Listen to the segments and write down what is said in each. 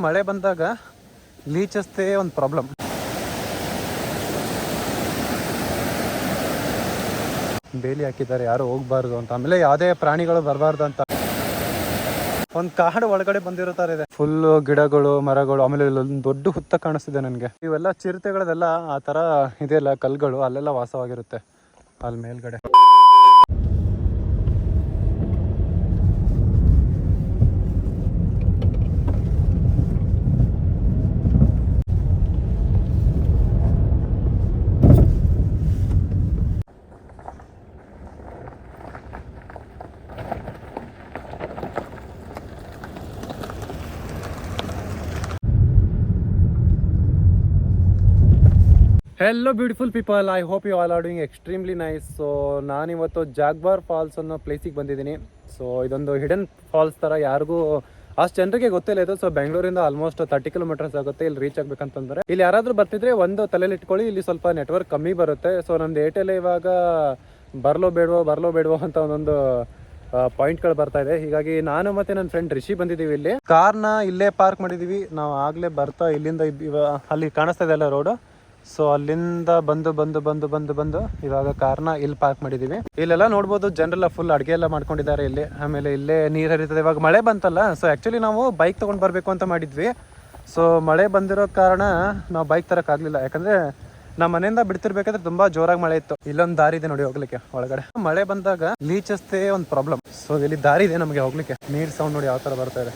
ಮಳೆ ಬಂದಾಗ ಲೀಚಸ್ತೆ ಒಂದು ಪ್ರಾಬ್ಲಮ್. ಬೇಲಿ ಹಾಕಿದ್ದಾರೆ ಯಾರು ಹೋಗ್ಬಾರ್ದು ಅಂತ, ಆಮೇಲೆ ಯಾವುದೇ ಪ್ರಾಣಿಗಳು ಬರಬಾರ್ದು ಅಂತ. ಒಂದು ಕಾಡು ಒಳಗಡೆ ಬಂದಿರೋ ತರ ಇದೆ, ಫುಲ್ ಗಿಡಗಳು ಮರಗಳು. ಆಮೇಲೆ ಇಲ್ಲೊಂದು ದೊಡ್ಡ ಹುತ್ತ ಕಾಣಿಸ್ತಿದೆ ನನಗೆ. ಇವೆಲ್ಲ ಚಿರತೆಗಳದೆಲ್ಲ ಆ ತರ ಇದೆಯಲ್ಲ ಕಲ್ಗಳು, ಅಲ್ಲೆಲ್ಲ ವಾಸವಾಗಿರುತ್ತೆ ಅಲ್ಲಿ ಮೇಲ್ಗಡೆ. Hello beautiful people, I hope you all are doing extremely nice. So ನಾನಿವತ್ತು ಜಾಗ್ವಾರ್ ಫಾಲ್ಸ್ ಅನ್ನೋ ಪ್ಲೇಸಿಗೆ ಬಂದಿದ್ದೀನಿ. ಸೊ ಇದೊಂದು ಹಿಡನ್ ಫಾಲ್ಸ್ ಥರ, ಯಾರಿಗೂ ಅಷ್ಟು ಜನರಿಗೆ ಗೊತ್ತಿಲ್ಲ ಇದು. ಸೊ ಬೆಂಗಳೂರಿಂದ ಆಲ್ಮೋಸ್ಟ್ 30 ಕಿಲೋಮೀಟರ್ಸ್ ಆಗುತ್ತೆ ಇಲ್ಲಿ ರೀಚ್ ಆಗ್ಬೇಕಂತಂದ್ರೆ. ಇಲ್ಲಿ ಯಾರಾದರೂ ಬರ್ತಿದ್ರೆ ಒಂದು ತಲೆಯಲ್ಲಿ ಇಟ್ಕೊಳ್ಳಿ, ಇಲ್ಲಿ ಸ್ವಲ್ಪ ನೆಟ್ವರ್ಕ್ ಕಮ್ಮಿ ಬರುತ್ತೆ. ಸೊ ನಂದು ಏರ್ಟೆಲ್ ಇವಾಗ ಬರಲೋ ಬೇಡವೋ ಅಂತ ಒಂದೊಂದು ಪಾಯಿಂಟ್ಗಳು ಬರ್ತಾ ಇದೆ. ಹೀಗಾಗಿ ನಾನು ಮತ್ತೆ ನನ್ನ ಫ್ರೆಂಡ್ ರಿಷಿ ಬಂದಿದ್ದೀವಿ. ಇಲ್ಲಿ ಕಾರ್ನ ಇಲ್ಲೇ ಪಾರ್ಕ್ ಮಾಡಿದ್ದೀವಿ ನಾವು. ಆಗಲೇ ಬರ್ತಾ ಇಲ್ಲಿಂದ ಅಲ್ಲಿ ಕಾಣಿಸ್ತಾ ಇದೆ ಅಲ್ಲ ರೋಡು. ಸೊ ಅಲ್ಲಿಂದ ಬಂದು ಇವಾಗ ಕಾರ್ನ ಇಲ್ಲಿ ಪಾರ್ಕ್ ಮಾಡಿದೀವಿ. ಇಲ್ಲೆಲ್ಲ ನೋಡ್ಬೋದು ಜನರೆಲ್ಲ ಫುಲ್ ಅಡುಗೆ ಎಲ್ಲ ಮಾಡ್ಕೊಂಡಿದ್ದಾರೆ ಇಲ್ಲಿ. ಆಮೇಲೆ ಇಲ್ಲೇ ನೀರು ಹರಿತದೆ. ಇವಾಗ ಮಳೆ ಬಂತಲ್ಲ, ಸೊ ಆ್ಯಕ್ಚುಲಿ ನಾವು ಬೈಕ್ ತೊಗೊಂಡು ಬರಬೇಕು ಅಂತ ಮಾಡಿದ್ವಿ. ಸೊ ಮಳೆ ಬಂದಿರೋ ಕಾರಣ ನಾವು ಬೈಕ್ ತರೋಕ್ಕಾಗಲಿಲ್ಲ, ಯಾಕಂದರೆ ನಮ್ಮ ಮನೆಯಿಂದ ಬಿಡ್ತಿರ್ಬೇಕಾದ್ರೆ ತುಂಬ ಜೋರಾಗಿ ಮಳೆ ಇತ್ತು. ಇಲ್ಲೊಂದು ದಾರಿ ಇದೆ ನೋಡಿ ಹೋಗ್ಲಿಕ್ಕೆ ಒಳಗಡೆ. ಮಳೆ ಬಂದಾಗ ಲೀಚಸ್ತೆ ಒಂದು ಪ್ರಾಬ್ಲಮ್. ಸೊ ಇಲ್ಲಿ ದಾರಿ ಇದೆ ನಮಗೆ ಹೋಗ್ಲಿಕ್ಕೆ. ನೀರು ಸೌಂಡ್ ನೋಡಿ ಯಾವ ಥರ ಬರ್ತಾ ಇದೆ.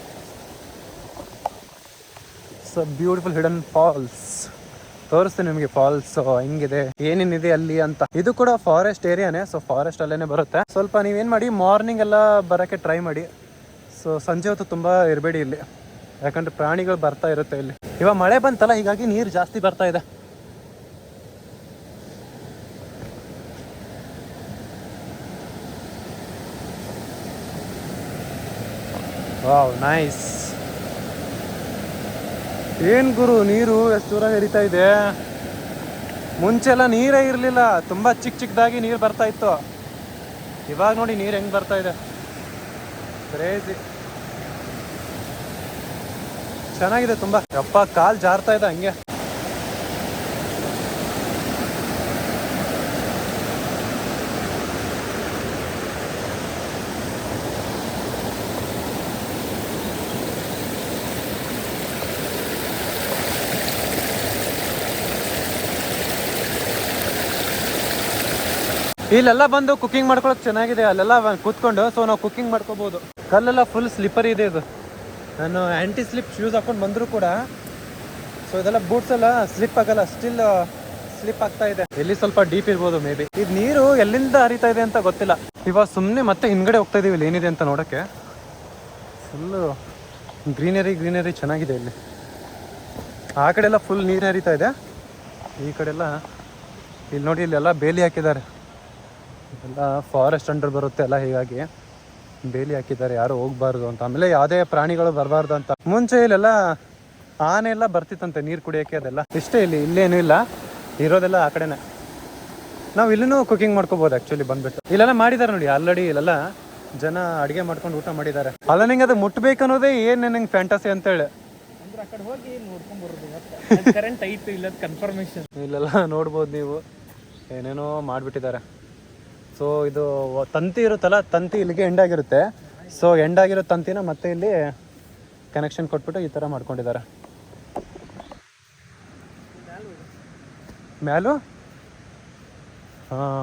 ಸೊ ಬ್ಯೂಟಿಫುಲ್ ಹಿಡನ್ ಫಾಲ್ಸ್ ತೋರಿಸ್ತೀನಿ ನಿಮಗೆ. ಫಾಲ್ಸ್ ಹೆಂಗಿದೆ, ಏನೇನಿದೆ ಅಲ್ಲಿ ಅಂತ. ಇದು ಕೂಡ ಫಾರೆಸ್ಟ್ ಏರಿಯಾನೇ. ಸೊ ಫಾರೆಸ್ಟ್ ಅಲ್ಲೇನೆ ಬರುತ್ತೆ. ಸ್ವಲ್ಪ ನೀವೇನು ಮಾಡಿ, ಮಾರ್ನಿಂಗ್ ಎಲ್ಲ ಬರೋಕ್ಕೆ ಟ್ರೈ ಮಾಡಿ. ಸೊ ಸಂಜೆ ಹೊತ್ತು ತುಂಬ ಇರಬೇಡಿ ಇಲ್ಲಿ, ಯಾಕಂದ್ರೆ ಪ್ರಾಣಿಗಳು ಬರ್ತಾ ಇರುತ್ತೆ ಇಲ್ಲಿ. ಇವಾಗ ಮಳೆ ಬಂತಲ್ಲ, ಹೀಗಾಗಿ ನೀರು ಜಾಸ್ತಿ ಬರ್ತಾ ಇದೆ. Wow, nice. ಏನ್ ಗುರು, ನೀರು ಎಷ್ಟು ದೂರ ಹರಿತಾ ಇದೆ. ಮುಂಚೆಲ್ಲ ನೀರೇ ಇರಲಿಲ್ಲ, ತುಂಬ ಚಿಕ್ಕದಾಗಿ ನೀರು ಬರ್ತಾ ಇತ್ತು. ಇವಾಗ ನೋಡಿ ನೀರು ಹೆಂಗೆ ಬರ್ತಾ ಇದೆ, ಕ್ರೇಜಿ. ಚೆನ್ನಾಗಿದೆ ತುಂಬ. ಯಪ್ಪ, ಕಾಲು ಜಾರ್ತಾ ಇದೆ ಹಂಗೆ. ಇಲ್ಲೆಲ್ಲ ಬಂದು ಕುಕಿಂಗ್ ಮಾಡ್ಕೊಳಕ್ ಚೆನ್ನಾಗಿದೆ. ಅಲ್ಲೆಲ್ಲ ಕೂತ್ಕೊಂಡು ಸೊ ನಾವು ಕುಕಿಂಗ್ ಮಾಡ್ಕೋಬಹುದು. ಕಲ್ಲೆಲ್ಲ ಫುಲ್ ಸ್ಲಿಪ್ಪರ್ ಇದೆ. ಇದು ನಾನು ಆ್ಯಂಟಿ ಸ್ಲಿಪ್ ಶೂಸ್ ಹಾಕೊಂಡು ಬಂದರೂ ಕೂಡ ಸೊ ಇದೆಲ್ಲ ಬೂಟ್ಸ್ ಎಲ್ಲ ಸ್ಲಿಪ್ ಆಗಲ್ಲ, ಸ್ಟಿಲ್ ಸ್ಲಿಪ್ ಆಗ್ತಾ ಇದೆ. ಇಲ್ಲಿ ಸ್ವಲ್ಪ ಡೀಪ್ ಇರ್ಬೋದು ಮೇ ಬಿ. ಇದು ನೀರು ಎಲ್ಲಿಂದ ಹರಿತಾ ಇದೆ ಅಂತ ಗೊತ್ತಿಲ್ಲ. ಇವಾಗ ಸುಮ್ಮನೆ ಮತ್ತೆ ಹಿಂದ್ಗಡೆ ಹೋಗ್ತಾ ಇದೀವಿ ಇಲ್ಲಿ ಏನಿದೆ ಅಂತ ನೋಡೋಕ್ಕೆ. ಫುಲ್ಲು ಗ್ರೀನರಿ ಚೆನ್ನಾಗಿದೆ ಇಲ್ಲಿ. ಆ ಕಡೆ ಎಲ್ಲ ಫುಲ್ ನೀರು ಹರಿತಾ ಇದೆ, ಈ ಕಡೆ ಎಲ್ಲ ಇಲ್ಲಿ ನೋಡಿ ಇಲ್ಲೆಲ್ಲ ಬೇಲಿ ಹಾಕಿದ್ದಾರೆ. ಎಲ್ಲ ಫಾರೆಸ್ಟ್ ಅಂಡರ್ ಬರುತ್ತೆ ಎಲ್ಲ, ಹೀಗಾಗಿ ಬೇಲಿ ಹಾಕಿದ್ದಾರೆ ಯಾರು ಹೋಗ್ಬಾರ್ದು ಅಂತ. ಆಮೇಲೆ ಯಾವುದೇ ಪ್ರಾಣಿಗಳು ಬರಬಾರ್ದು ಅಂತ. ಮುಂಚೆ ಇಲ್ಲೆಲ್ಲ ಆನೆ ಎಲ್ಲ ಬರ್ತಿತ್ತಂತೆ ನೀರು ಕುಡಿಯೋಕ್ಕೆ. ಅದೆಲ್ಲ ಇಷ್ಟೇ, ಇಲ್ಲೇನೂ ಇಲ್ಲ, ಇರೋದೆಲ್ಲ ಆ ಕಡೆನೆ. ನಾವು ಇಲ್ಲೂ ಕುಕಿಂಗ್ ಮಾಡ್ಕೋಬೋದು ಆ್ಯಕ್ಚುಲಿ ಬಂದ್ಬಿಟ್ಟು. ಇಲ್ಲೆಲ್ಲ ಮಾಡಿದ್ದಾರೆ ನೋಡಿ ಆಲ್ರೆಡಿ. ಇಲ್ಲೆಲ್ಲ ಜನ ಅಡುಗೆ ಮಾಡ್ಕೊಂಡು ಊಟ ಮಾಡಿದ್ದಾರೆ. ಅಲ್ಲ, ನಿಂಗೆ ಅದು ಮುಟ್ಬೇಕು ಅನ್ನೋದೇ ಏನು ನಂಗೆ ಫ್ಯಾಂಟಸಿ ಅಂತೇಳಿ. ಆ ಕಡೆ ಹೋಗಿ ನೋಡ್ಕೊಂಡ್ ಬರೋದು. ಕರೆಂಟ್ ಐತು ಇಲ್ಲದ ಕನ್ಫರ್ಮೇಶನ್. ಇಲ್ಲೆಲ್ಲ ನೋಡ್ಬೋದು ನೀವು, ಏನೇನೋ ಮಾಡಿಬಿಟ್ಟಿದ್ದಾರೆ. ಸೊ ಇದು ತಂತಿ ಇರುತ್ತಲ್ಲ, ತಂತಿ ಇಲ್ಲಿಗೆ ಎಂಡಾಗಿರುತ್ತೆ. ಸೊ ಎಂಡಾಗಿರೋ ತಂತಿನ ಮತ್ತೆ ಇಲ್ಲಿ ಕನೆಕ್ಷನ್ ಕೊಟ್ಬಿಟ್ಟು ಈ ಥರ ಮಾಡ್ಕೊಂಡಿದ್ದಾರೆ. ಮ್ಯಾಲು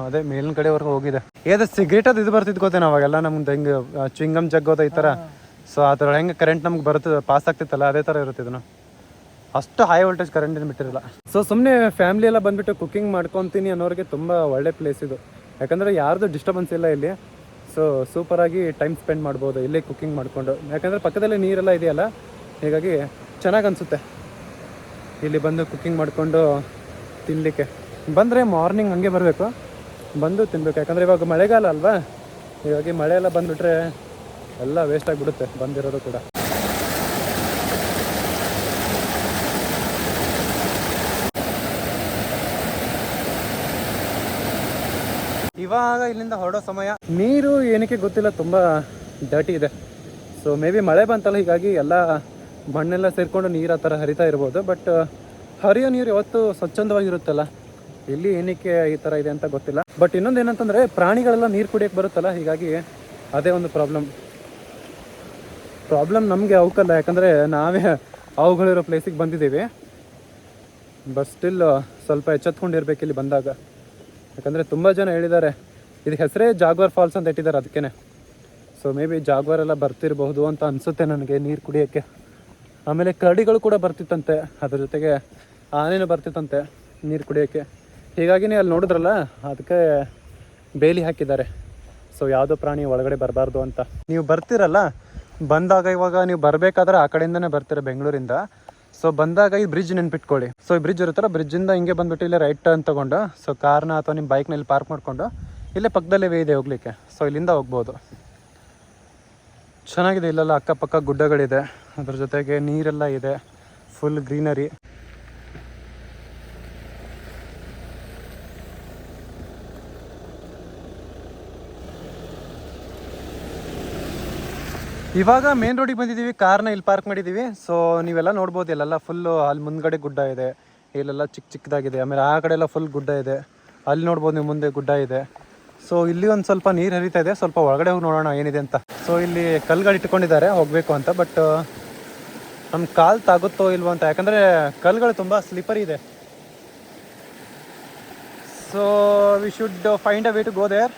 ಅದೇ ಮೇಲಿನ ಕಡೆವರೆಗೂ ಹೋಗಿದೆ. ಏದು ಸಿಗರೇಟ್ ಅದು ಇದು ಬರ್ತಿದ್ದು ಗೊತ್ತೇನೆ ಅವಾಗೆಲ್ಲ ನಮ್ದು ಹೆಂಗೆ ಚ್ವಿಂಗಮ್ ಜಗ್ಗೋದ ಈ ಥರ. ಸೊ ಆ ಥರ ಹೆಂಗೆ ಕರೆಂಟ್ ನಮ್ಗೆ ಬರುತ್ತೆ ಪಾಸ್ ಆಗ್ತಿತ್ತಲ್ಲ, ಅದೇ ಥರ ಇರುತ್ತೆ ಇದನ್ನು. ಅಷ್ಟು ಹೈ ವೋಲ್ಟೇಜ್ ಕರೆಂಟ್ ಏನು ಬಿಟ್ಟಿರಲ್ಲ. ಸೊ ಸುಮ್ಮನೆ ಫ್ಯಾಮಿಲಿ ಎಲ್ಲ ಬಂದುಬಿಟ್ಟು ಕುಕಿಂಗ್ ಮಾಡ್ಕೊತೀನಿ ಅನ್ನೋರಿಗೆ ತುಂಬ ಒಳ್ಳೆ ಪ್ಲೇಸ್ ಇದು. ಯಾಕಂದರೆ ಯಾರ್ದು ಡಿಸ್ಟರ್ಬೆನ್ಸ್ ಇಲ್ಲ ಇಲ್ಲಿ. ಸೊ ಸೂಪರಾಗಿ ಟೈಮ್ ಸ್ಪೆಂಡ್ ಮಾಡ್ಬೋದು ಇಲ್ಲೇ ಕುಕಿಂಗ್ ಮಾಡಿಕೊಂಡು. ಯಾಕಂದರೆ ಪಕ್ಕದಲ್ಲೇ ನೀರೆಲ್ಲ ಇದೆಯಲ್ಲ, ಹೀಗಾಗಿ ಚೆನ್ನಾಗಿ ಅನಿಸುತ್ತೆ ಇಲ್ಲಿ ಬಂದು ಕುಕಿಂಗ್ ಮಾಡಿಕೊಂಡು ತಿನ್ನಲಿಕ್ಕೆ. ಬಂದರೆ ಮಾರ್ನಿಂಗ್ ಹಾಗೆ ಬರಬೇಕು, ಬಂದು ತಿನ್ನಬೇಕು. ಯಾಕಂದರೆ ಇವಾಗ ಮಳೆಗಾಲ ಅಲ್ವಾ, ಹೀಗಾಗಿ ಮಳೆ ಎಲ್ಲ ಬಂದುಬಿಟ್ರೆ ಎಲ್ಲ ವೇಸ್ಟ್ ಆಗಿಬಿಡುತ್ತೆ ಬಂದಿರೋದು ಕೂಡ. ಇವಾಗ ಇಲ್ಲಿಂದ ಹೊರಡೋ ಸಮಯ. ನೀರು ಏನಕ್ಕೆ ಗೊತ್ತಿಲ್ಲ, ತುಂಬ ಡರ್ಟಿ ಇದೆ. ಸೊ ಮೇ ಬಿ ಮಳೆ ಬಂತಲ್ಲ, ಹೀಗಾಗಿ ಎಲ್ಲ ಮಣ್ಣೆಲ್ಲ ಸೇರಿಕೊಂಡು ನೀರು ಆ ಥರ ಹರಿತಾ ಇರ್ಬೋದು. ಬಟ್ ಹರಿಯೋ ನೀರು ಯಾವತ್ತೂ ಸ್ವಚ್ಛಂದವಾಗಿರುತ್ತಲ್ಲ, ಇಲ್ಲಿ ಏನಕ್ಕೆ ಈ ಥರ ಇದೆ ಅಂತ ಗೊತ್ತಿಲ್ಲ. ಬಟ್ ಇನ್ನೊಂದು ಏನಂತಂದರೆ ಪ್ರಾಣಿಗಳೆಲ್ಲ ನೀರು ಕುಡಿಯೋಕ್ಕೆ ಬರುತ್ತಲ್ಲ, ಹೀಗಾಗಿ ಅದೇ ಒಂದು ಪ್ರಾಬ್ಲಮ್ ನಮಗೆ ಅವಕ್ಕಲ್ಲ, ಯಾಕಂದರೆ ನಾವೇ ಅವುಗಳಿರೋ ಪ್ಲೇಸಿಗೆ ಬಂದಿದ್ದೀವಿ. ಬಟ್ ಸ್ಟಿಲ್ ಸ್ವಲ್ಪ ಎಚ್ಚೆತ್ಕೊಂಡಿರ್ಬೇಕು ಇಲ್ಲಿ ಬಂದಾಗ, ಯಾಕಂದರೆ ತುಂಬ ಜನ ಹೇಳಿದ್ದಾರೆ ಇದಕ್ಕೆ ಹೆಸರೇ ಜಾಗ್ವಾರ್ ಫಾಲ್ಸ್ ಅಂತ ಇಟ್ಟಿದ್ದಾರೆ ಅದಕ್ಕೇ. ಸೊ ಮೇ ಬಿ ಜಾಗ್ವಾರ್ ಎಲ್ಲ ಬರ್ತಿರಬಹುದು ಅಂತ ಅನಿಸುತ್ತೆ ನನಗೆ ನೀರು ಕುಡಿಯೋಕ್ಕೆ. ಆಮೇಲೆ ಕರಡಿಗಳು ಕೂಡ ಬರ್ತಿತ್ತಂತೆ, ಅದ್ರ ಜೊತೆಗೆ ಆನೆನೂ ಬರ್ತಿತ್ತಂತೆ ನೀರು ಕುಡಿಯೋಕ್ಕೆ. ಹೀಗಾಗಿನೇ ಅಲ್ಲಿ ನೋಡಿದ್ರಲ್ಲ, ಅದಕ್ಕೆ ಬೇಲಿ ಹಾಕಿದ್ದಾರೆ. ಸೊ ಯಾವುದೋ ಪ್ರಾಣಿ ಒಳಗಡೆ ಬರಬಾರ್ದು ಅಂತ. ನೀವು ಬರ್ತಿರಲ್ಲ, ಬಂದಾಗ ಇವಾಗ ನೀವು ಬರಬೇಕಾದ್ರೆ ಆ ಕಡೆಯಿಂದನೇ ಬರ್ತೀರ ಬೆಂಗಳೂರಿಂದ. ಸೊ ಬಂದಾಗ ಈ ಬ್ರಿಡ್ಜ್ ನೆನ್ಪಿಟ್ಕೊಳ್ಳಿ. ಸೊ ಈ ಬ್ರಿಡ್ಜ್ ಇರುತ್ತಲ್ಲ, ಬ್ರಿಡ್ಜಿಂದ ಹಿಂಗೆ ಬಂದುಬಿಟ್ಟು ಇಲ್ಲೇ ರೈಟ್ ಟರ್ನ್ ತೊಗೊಂಡು, ಸೊ ಕಾರ್ನ ಅಥವಾ ನಿಮ್ಮ ಬೈಕ್ನಲ್ಲಿ ಪಾರ್ಕ್ ಮಾಡಿಕೊಂಡು ಇಲ್ಲೇ ಪಕ್ಕದಲ್ಲೇ ವೇ ಇದೆ ಹೋಗ್ಲಿಕ್ಕೆ. ಸೊ ಇಲ್ಲಿಂದ ಹೋಗ್ಬೋದು. ಚೆನ್ನಾಗಿದೆ, ಇಲ್ಲೆಲ್ಲ ಅಕ್ಕಪಕ್ಕ ಗುಡ್ಡಗಳಿದೆ, ಅದ್ರ ಜೊತೆಗೆ ನೀರೆಲ್ಲ ಇದೆ, ಫುಲ್ ಗ್ರೀನರಿ. ಇವಾಗ ಮೇನ್ ರೋಡಿಗೆ ಬಂದಿದ್ದೀವಿ, ಕಾರ್ನ ಇಲ್ಲಿ ಪಾರ್ಕ್ ಮಾಡಿದ್ದೀವಿ. ಸೊ ನೀವೆಲ್ಲ ನೋಡ್ಬೋದು, ಇಲ್ಲೆಲ್ಲ ಫುಲ್ಲು ಅಲ್ಲಿ ಮುಂದ್ಗಡೆ ಗುಡ್ಡ ಇದೆ, ಇಲ್ಲೆಲ್ಲ ಚಿಕ್ಕದಾಗಿದೆ. ಆಮೇಲೆ ಆ ಕಡೆ ಎಲ್ಲ ಫುಲ್ ಗುಡ್ಡ ಇದೆ, ಅಲ್ಲಿ ನೋಡ್ಬೋದು ನೀವು ಮುಂದೆ ಗುಡ್ಡ ಇದೆ. ಸೊ ಇಲ್ಲಿ ಒಂದು ಸ್ವಲ್ಪ ನೀರು ಹರಿತಾ ಇದೆ, ಸ್ವಲ್ಪ ಒಳಗಡೆ ಹೋಗಿ ನೋಡೋಣ ಏನಿದೆ ಅಂತ. ಸೊ ಇಲ್ಲಿ ಕಲ್ಗಳು ಇಟ್ಕೊಂಡಿದ್ದಾರೆ ಹೋಗಬೇಕು ಅಂತ, ಬಟ್ ನಮ್ಮ ಕಾಲು ತಾಗುತ್ತೋ ಇಲ್ವೋ ಅಂತ, ಯಾಕಂದರೆ ಕಲ್ಗಳು ತುಂಬ ಸ್ಲಿಪ್ಪರಿ ಇದೆ. So we should find a way to go there.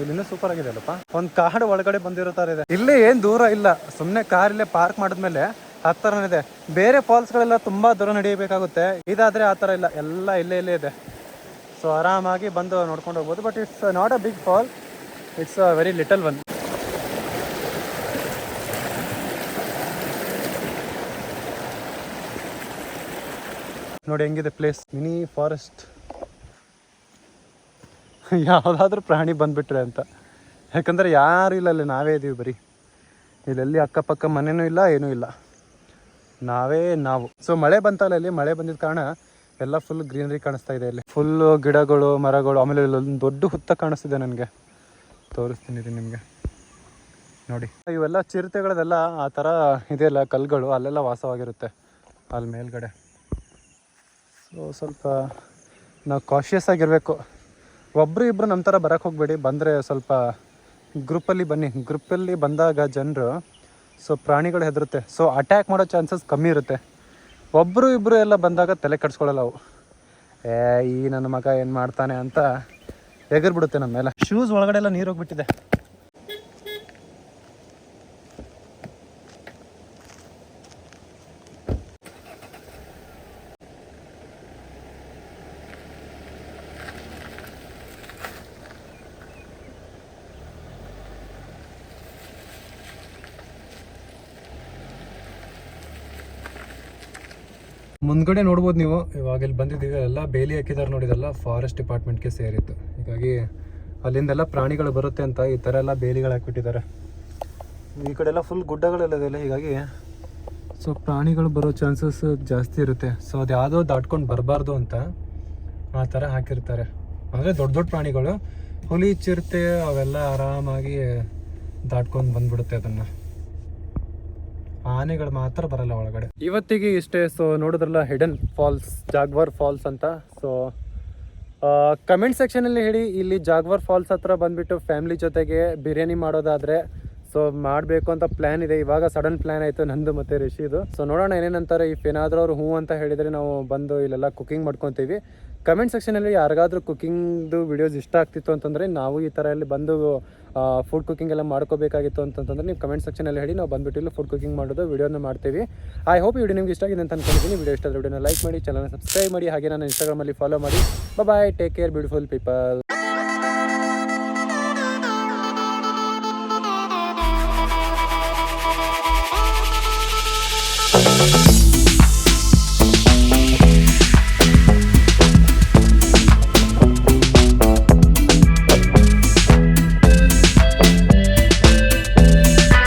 ಇಲ್ಲಿಂದ ಸೂಪರ್ ಆಗಿದೆ ಅಲ್ಲಪ್ಪ, ಒಂದು ಕಾಡು ಒಳಗಡೆ ಬಂದಿರೋ ಥರ ಇದೆ. ಇಲ್ಲೇ ಏನು ದೂರ ಇಲ್ಲ, ಸುಮ್ಮನೆ ಕಾರ್ ಇಲ್ಲೇ ಪಾರ್ಕ್ ಮಾಡಿದ್ಮೇಲೆ ಹತ್ತರನೇ. ಬೇರೆ ಫಾಲ್ಸ್ಗಳೆಲ್ಲ ತುಂಬ ದೂರ ನಡೆಯಬೇಕಾಗುತ್ತೆ, ಇದಾದರೆ ಆ ಥರ ಇಲ್ಲ, ಎಲ್ಲ ಇಲ್ಲೇ ಇದೆ. ಸೊ ಆರಾಮಾಗಿ ಬಂದು ನೋಡ್ಕೊಂಡು ಹೋಗ್ಬೋದು. But it's not a big fall, it's a very little one. ನೋಡಿ ಹೆಂಗಿದೆ ಪ್ಲೇಸ್, ಮಿನಿ ಫಾರೆಸ್ಟ್. ಯಾವುದಾದ್ರೂ ಪ್ರಾಣಿ ಬಂದುಬಿಟ್ರೆ ಅಂತ, ಯಾಕಂದರೆ ಯಾರು ಇಲ್ಲ ಅಲ್ಲಿ, ನಾವೇ ಇದ್ದೀವಿ ಬರೀ. ಇಲ್ಲೆಲ್ಲಿ ಅಕ್ಕಪಕ್ಕ ಮನೆಯೂ ಇಲ್ಲ, ಏನೂ ಇಲ್ಲ, ನಾವು. ಸೊ ಮಳೆ ಬಂತಲ್ಲ, ಇಲ್ಲಿ ಮಳೆ ಬಂದಿದ್ದ ಕಾರಣ ಎಲ್ಲ ಫುಲ್ ಗ್ರೀನರಿ ಕಾಣಿಸ್ತಾ ಇದೆ. ಇಲ್ಲಿ ಫುಲ್ ಗಿಡಗಳು, ಮರಗಳು. ಆಮೇಲೆ ಇಲ್ಲೊಂದು ದೊಡ್ಡ ಹುತ್ತ ಕಾಣಿಸ್ತಿದೆ, ನನಗೆ ತೋರಿಸ್ತೀನಿ ಇದು ನಿಮಗೆ ನೋಡಿ. ಇವೆಲ್ಲ ಚಿರತೆಗಳದೆಲ್ಲ ಆ ಥರ ಇದೆಯಲ್ಲ ಕಲ್ಗಳು, ಅಲ್ಲೆಲ್ಲ ವಾಸವಾಗಿರುತ್ತೆ ಅಲ್ಲಿ ಮೇಲ್ಗಡೆ. ಸೊ ಸ್ವಲ್ಪ ನಾವು ಕಾಷಿಯಸ್ ಆಗಿರಬೇಕು. ಒಬ್ಬರು ಇಬ್ಬರು ನಮ್ಮ ಥರ ಬರೋಕ್ಕೆ ಹೋಗಬೇಡಿ, ಬಂದರೆ ಸ್ವಲ್ಪ ಗ್ರೂಪಲ್ಲಿ ಬನ್ನಿ. ಗ್ರೂಪಲ್ಲಿ ಬಂದಾಗ ಜನರು, ಸೊ ಪ್ರಾಣಿಗಳು ಹೆದರುತ್ತೆ, ಸೊ ಅಟ್ಯಾಕ್ ಮಾಡೋ ಚಾನ್ಸಸ್ ಕಮ್ಮಿ ಇರುತ್ತೆ. ಒಬ್ಬರು ಇಬ್ಬರು ಎಲ್ಲ ಬಂದಾಗ ತಲೆ ಕಟ್ಸ್ಕೊಳ್ಳಲ್ಲ ಅವು, ಈ ನನ್ನ ಮಗ ಏನು ಮಾಡ್ತಾನೆ ಅಂತ ಎಗರ್ಬಿಡುತ್ತೆ ನಮ್ಮ ಮೇಲೆ. ಶೂಸ್ ಒಳಗಡೆ ಎಲ್ಲ ನೀರು ಹೋಗ್ಬಿಟ್ಟಿದೆ. ಮುಂದ್ಗಡೆ ನೋಡ್ಬೋದು ನೀವು, ಇವಾಗ ಇಲ್ಲಿ ಬಂದಿದ್ದೀವಿ, ಎಲ್ಲ ಬೇಲಿ ಹಾಕಿದ್ದಾರೆ ನೋಡಿ. ಇದೆಲ್ಲ ಫಾರೆಸ್ಟ್ ಡಿಪಾರ್ಟ್ಮೆಂಟ್ಗೆ ಸೇರಿತ್ತು, ಹೀಗಾಗಿ ಅಲ್ಲಿಂದೆಲ್ಲ ಪ್ರಾಣಿಗಳು ಬರುತ್ತೆ ಅಂತ ಈ ಥರ ಎಲ್ಲ ಬೇಲಿಗಳು ಹಾಕ್ಬಿಟ್ಟಿದ್ದಾರೆ. ಈ ಕಡೆ ಎಲ್ಲ ಫುಲ್ ಗುಡ್ಡಗಳೆಲ್ಲ ಇದೆ, ಹೀಗಾಗಿ ಸೊ ಪ್ರಾಣಿಗಳು ಬರೋ ಚಾನ್ಸಸ್ ಜಾಸ್ತಿ ಇರುತ್ತೆ. ಸೊ ಅದು ಯಾವುದೋ ದಾಟ್ಕೊಂಡು ಬರಬಾರ್ದು ಅಂತ ಆ ಥರ ಹಾಕಿರ್ತಾರೆ. ಅಂದರೆ ದೊಡ್ಡ ದೊಡ್ಡ ಪ್ರಾಣಿಗಳು, ಹುಲಿ, ಚಿರತೆ ಅವೆಲ್ಲ ಆರಾಮಾಗಿ ದಾಟ್ಕೊಂಡು ಬಂದ್ಬಿಡುತ್ತೆ ಅದನ್ನು. ಆನೆಗಳು ಮಾತ್ರ ಬರಲ್ಲ ಒಳಗಡೆ. ಇವತ್ತಿಗೆ ಇಷ್ಟೇ. ಸೊ ನೋಡಿದ್ರಲ್ಲ ಹಿಡನ್ ಫಾಲ್ಸ್, ಜಾಗ್ವಾರ್ ಫಾಲ್ಸ್ ಅಂತ. ಸೊ ಕಮೆಂಟ್ ಸೆಕ್ಷನಲ್ಲಿ ಹೇಳಿ, ಇಲ್ಲಿ ಜಾಗ್ವಾರ್ ಫಾಲ್ಸ್ ಹತ್ರ ಬಂದುಬಿಟ್ಟು ಫ್ಯಾಮಿಲಿ ಜೊತೆಗೆ ಬಿರಿಯಾನಿ ಮಾಡೋದಾದರೆ ಸೊ ಮಾಡಬೇಕು ಅಂತ ಪ್ಲ್ಯಾನ್ ಇದೆ. ಇವಾಗ ಸಡನ್ ಪ್ಲ್ಯಾನ್ ಆಯಿತು ನಂದು ಮತ್ತು ರಿಷಿದು. ಸೊ ನೋಡೋಣ ಏನೇನಂತಾರೆ. ಇಫ್ ಏನಾದರೂ ಅವ್ರು ಹ್ಞೂ ಅಂತ ಹೇಳಿದರೆ ನಾವು ಬಂದು ಇಲ್ಲೆಲ್ಲ ಕುಕಿಂಗ್ ಮಾಡ್ಕೊತೀವಿ. ಕಮೆಂಟ್ ಸೆಕ್ಷನಲ್ಲಿ ಯಾರಿಗಾದ್ರೂ ಕುಕಿಂಗ್ದು ವಿಡಿಯೋಸ್ ಇಷ್ಟ ಆಗ್ತಿತ್ತು ಅಂತಂದರೆ, ನಾವು ಈ ಥರ ಇಲ್ಲಿ ಬಂದು ಫುಡ್ ಕುಕಿಂಗ್ ಎಲ್ಲ ಮಾಡ್ಕೋಬೇಕಾಗಿತ್ತು ಅಂತಂದರೆ ನೀವು ಕಮೆಂಟ್ ಸೆಕ್ಷನಲ್ಲಿ ಹೇಳಿ, ನಾವು ಬಂದುಬಿಟ್ಟು ಇಲ್ಲಿ ಫುಡ್ ಕುಕಿಂಗ್ ಮಾಡೋದು ವಿಡಿಯೋನ ಮಾಡ್ತೀವಿ. ಐ ಹೋಪ್ ಈ ವಿಡಿಯೋ ನಿಮ್ಗೆ ಇಷ್ಟ ಆಗಿದೆ ಅಂತ ಅನ್ಕೊಂಡಿದ್ದೀನಿ. ವಿಡಿಯೋ ಇಷ್ಟ ಆದರೆ ವಿಡಿಯೋನ ಲೈಕ್ ಮಾಡಿ, ಚಾನಲ್ನ ಸಬ್ಸ್ಕ್ರೈಬ್ ಮಾಡಿ, ಹಾಗೆ ನಾನು ಇನ್ಸ್ಟಾಗ್ರಾಮಲ್ಲಿ ಫಾಲೋ ಮಾಡಿ. ಬಾಯ್, ಟೇಕ್ ಕೇರ್ ಬ್ಯೂಟಿಫುಲ್ ಪೀಪಲ್.